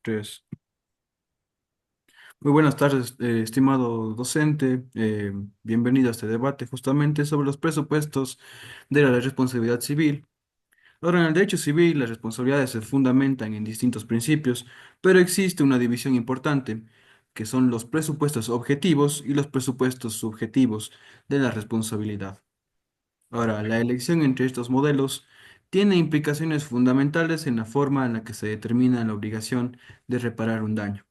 Tres. Muy buenas tardes, estimado docente. Bienvenido a este debate justamente sobre los presupuestos de la responsabilidad civil. Ahora, en el derecho civil, las responsabilidades se fundamentan en distintos principios, pero existe una división importante, que son los presupuestos objetivos y los presupuestos subjetivos de la responsabilidad. Ahora, la elección entre estos modelos tiene implicaciones fundamentales en la forma en la que se determina la obligación de reparar un daño.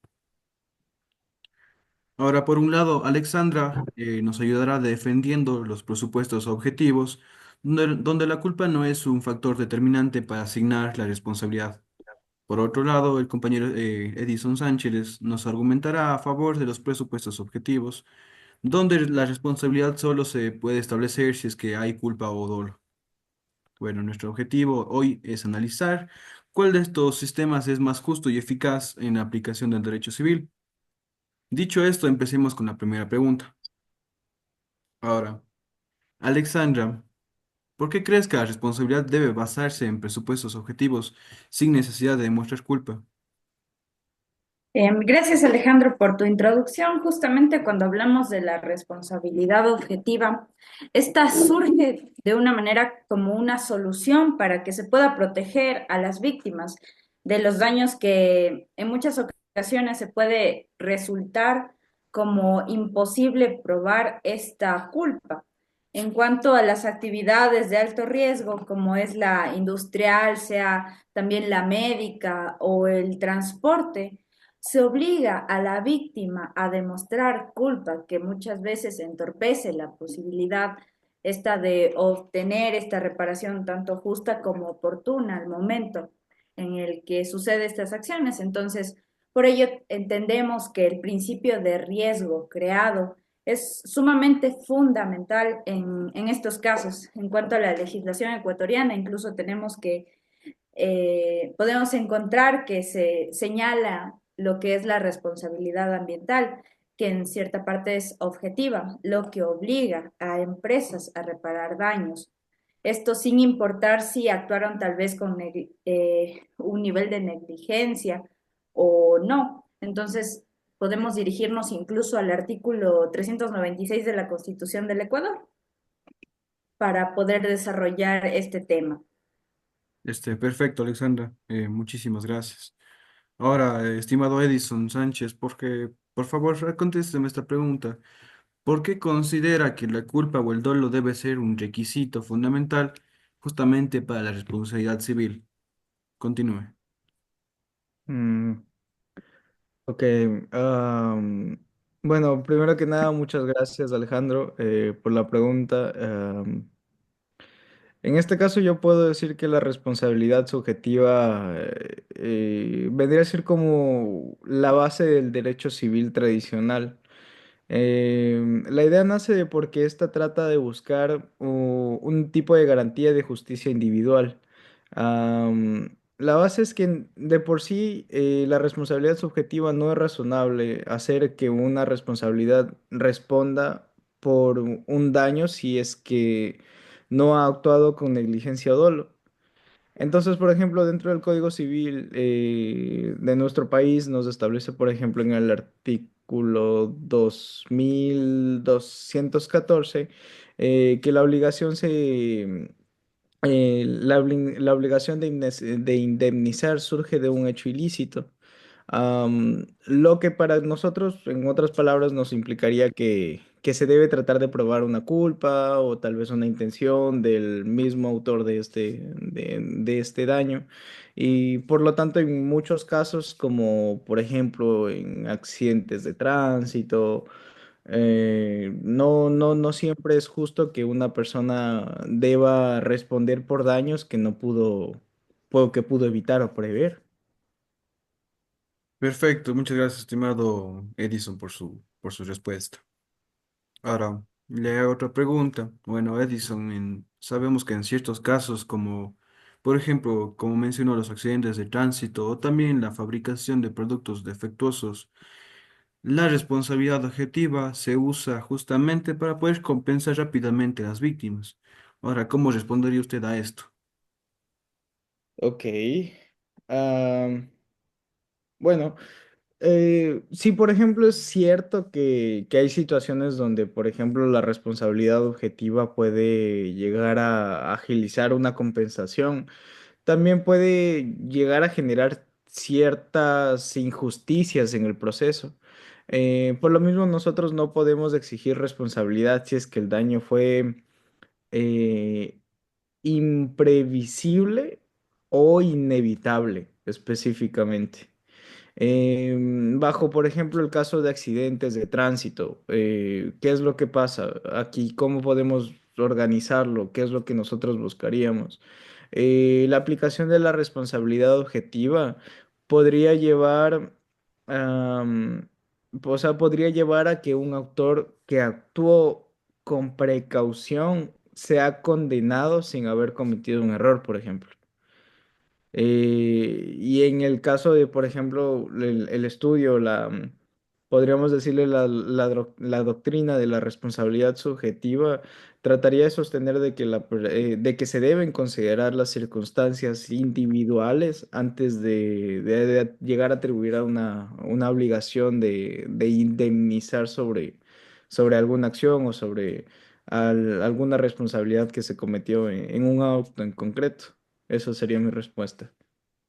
Ahora, por un lado, Alexandra nos ayudará defendiendo los presupuestos objetivos, donde la culpa no es un factor determinante para asignar la responsabilidad. Por otro lado, el compañero Edison Sánchez nos argumentará a favor de los presupuestos objetivos, donde la responsabilidad solo se puede establecer si es que hay culpa o dolo. Bueno, nuestro objetivo hoy es analizar cuál de estos sistemas es más justo y eficaz en la aplicación del derecho civil. Dicho esto, empecemos con la primera pregunta. Ahora, Alexandra, ¿por qué crees que la responsabilidad debe basarse en presupuestos objetivos sin necesidad de demostrar culpa? Gracias Alejandro por tu introducción. Justamente cuando hablamos de la responsabilidad objetiva, esta surge de una manera como una solución para que se pueda proteger a las víctimas de los daños que en muchas ocasiones se puede resultar como imposible probar esta culpa. En cuanto a las actividades de alto riesgo, como es la industrial, sea también la médica o el transporte, se obliga a la víctima a demostrar culpa, que muchas veces entorpece la posibilidad esta de obtener esta reparación tanto justa como oportuna al momento en el que sucede estas acciones. Entonces, por ello entendemos que el principio de riesgo creado es sumamente fundamental en estos casos. En cuanto a la legislación ecuatoriana, incluso tenemos que podemos encontrar que se señala lo que es la responsabilidad ambiental, que en cierta parte es objetiva, lo que obliga a empresas a reparar daños. Esto sin importar si actuaron tal vez con un nivel de negligencia o no. Entonces, podemos dirigirnos incluso al artículo 396 de la Constitución del Ecuador para poder desarrollar este tema. Perfecto, Alexandra. Muchísimas gracias. Ahora, estimado Edison Sánchez, por favor, contésteme esta pregunta. ¿Por qué considera que la culpa o el dolo debe ser un requisito fundamental justamente para la responsabilidad civil? Continúe. Mm, ok. am, bueno, primero que nada, muchas gracias Alejandro por la pregunta. En este caso yo puedo decir que la responsabilidad subjetiva vendría a ser como la base del derecho civil tradicional. La idea nace de porque esta trata de buscar un tipo de garantía de justicia individual. La base es que de por sí la responsabilidad subjetiva no es razonable hacer que una responsabilidad responda por un daño si es que no ha actuado con negligencia o dolo. Entonces, por ejemplo, dentro del Código Civil de nuestro país nos establece, por ejemplo, en el artículo 2214, que la obligación la obligación de indemnizar surge de un hecho ilícito. Lo que para nosotros, en otras palabras, nos implicaría que se debe tratar de probar una culpa o tal vez una intención del mismo autor de este daño. Y por lo tanto, en muchos casos, como por ejemplo en accidentes de tránsito, no siempre es justo que una persona deba responder por daños que no que pudo evitar o prever. Perfecto, muchas gracias, estimado Edison, por su respuesta. Ahora, le hago otra pregunta. Bueno, Edison, sabemos que en ciertos casos, como por ejemplo, como mencionó, los accidentes de tránsito o también la fabricación de productos defectuosos, la responsabilidad objetiva se usa justamente para poder compensar rápidamente a las víctimas. Ahora, ¿cómo respondería usted a esto? Ok. Am, Bueno, sí, por ejemplo, es cierto que hay situaciones donde, por ejemplo, la responsabilidad objetiva puede llegar a agilizar una compensación. También puede llegar a generar ciertas injusticias en el proceso. Por lo mismo, nosotros no podemos exigir responsabilidad si es que el daño fue eh, imprevisible o inevitable específicamente. Bajo, por ejemplo, el caso de accidentes de tránsito, ¿qué es lo que pasa aquí? ¿Cómo podemos organizarlo? ¿Qué es lo que nosotros buscaríamos? La aplicación de la responsabilidad objetiva podría llevar, am, o sea, podría llevar a que un autor que actuó con precaución sea condenado sin haber cometido un error, por ejemplo. Y en el caso de, por ejemplo, el estudio, podríamos decirle la doctrina de la responsabilidad subjetiva, trataría de sostener de que, de que se deben considerar las circunstancias individuales antes de llegar a atribuir a una obligación de indemnizar sobre alguna acción o sobre alguna responsabilidad que se cometió en un auto en concreto. Eso sería mi respuesta.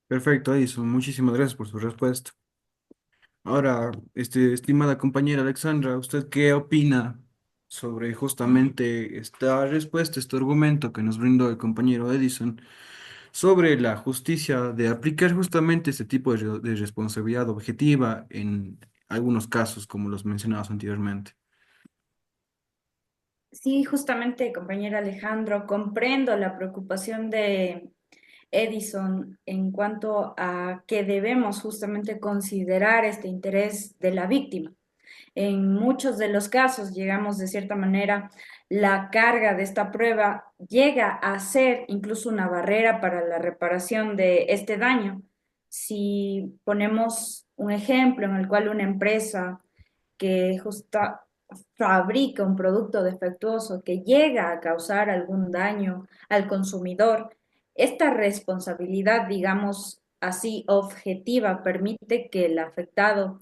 Perfecto, Edison. Muchísimas gracias por su respuesta. Ahora, estimada compañera Alexandra, ¿usted qué opina sobre justamente esta respuesta, este argumento que nos brindó el compañero Edison sobre la justicia de aplicar justamente este tipo de responsabilidad objetiva en algunos casos, como los mencionados anteriormente? Sí, justamente, compañera Alejandro, comprendo la preocupación de Edison en cuanto a que debemos justamente considerar este interés de la víctima. En muchos de los casos, llegamos de cierta manera, la carga de esta prueba llega a ser incluso una barrera para la reparación de este daño. Si ponemos un ejemplo en el cual una empresa que justa fabrica un producto defectuoso que llega a causar algún daño al consumidor, esta responsabilidad, digamos así, objetiva, permite que el afectado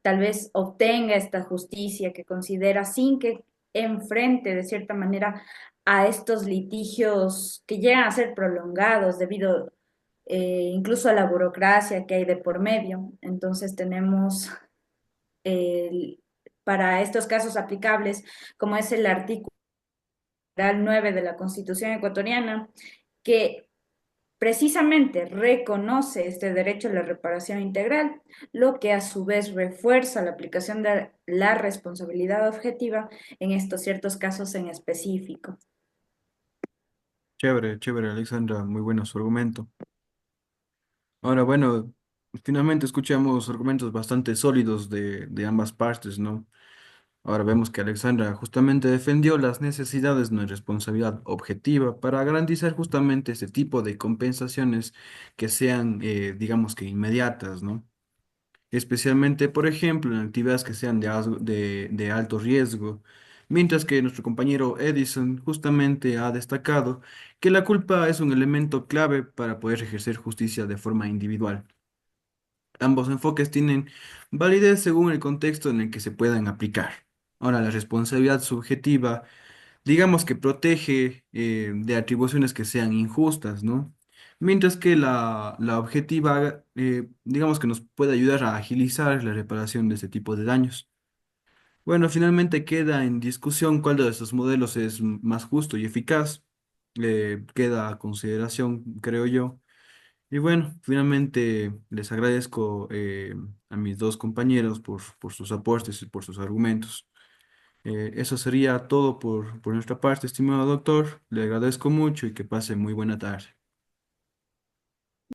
tal vez obtenga esta justicia que considera sin que enfrente de cierta manera a estos litigios que llegan a ser prolongados debido incluso a la burocracia que hay de por medio. Entonces tenemos el- para estos casos aplicables, como es el artículo 9 de la Constitución ecuatoriana, que precisamente reconoce este derecho a la reparación integral, lo que a su vez refuerza la aplicación de la responsabilidad objetiva en estos ciertos casos en específico. Chévere, chévere, Alexandra, muy bueno su argumento. Ahora, bueno, finalmente escuchamos argumentos bastante sólidos de ambas partes, ¿no? Ahora vemos que Alexandra justamente defendió las necesidades de una responsabilidad objetiva para garantizar justamente este tipo de compensaciones que sean, digamos que inmediatas, ¿no? Especialmente, por ejemplo, en actividades que sean de alto riesgo, mientras que nuestro compañero Edison justamente ha destacado que la culpa es un elemento clave para poder ejercer justicia de forma individual. Ambos enfoques tienen validez según el contexto en el que se puedan aplicar. Ahora, la responsabilidad subjetiva, digamos que protege de atribuciones que sean injustas, ¿no? Mientras que la objetiva, digamos que nos puede ayudar a agilizar la reparación de este tipo de daños. Bueno, finalmente queda en discusión cuál de estos modelos es más justo y eficaz. Queda a consideración, creo yo. Y bueno, finalmente les agradezco a mis dos compañeros por sus aportes y por sus argumentos. Eso sería todo por nuestra parte, estimado doctor. Le agradezco mucho y que pase muy buena tarde.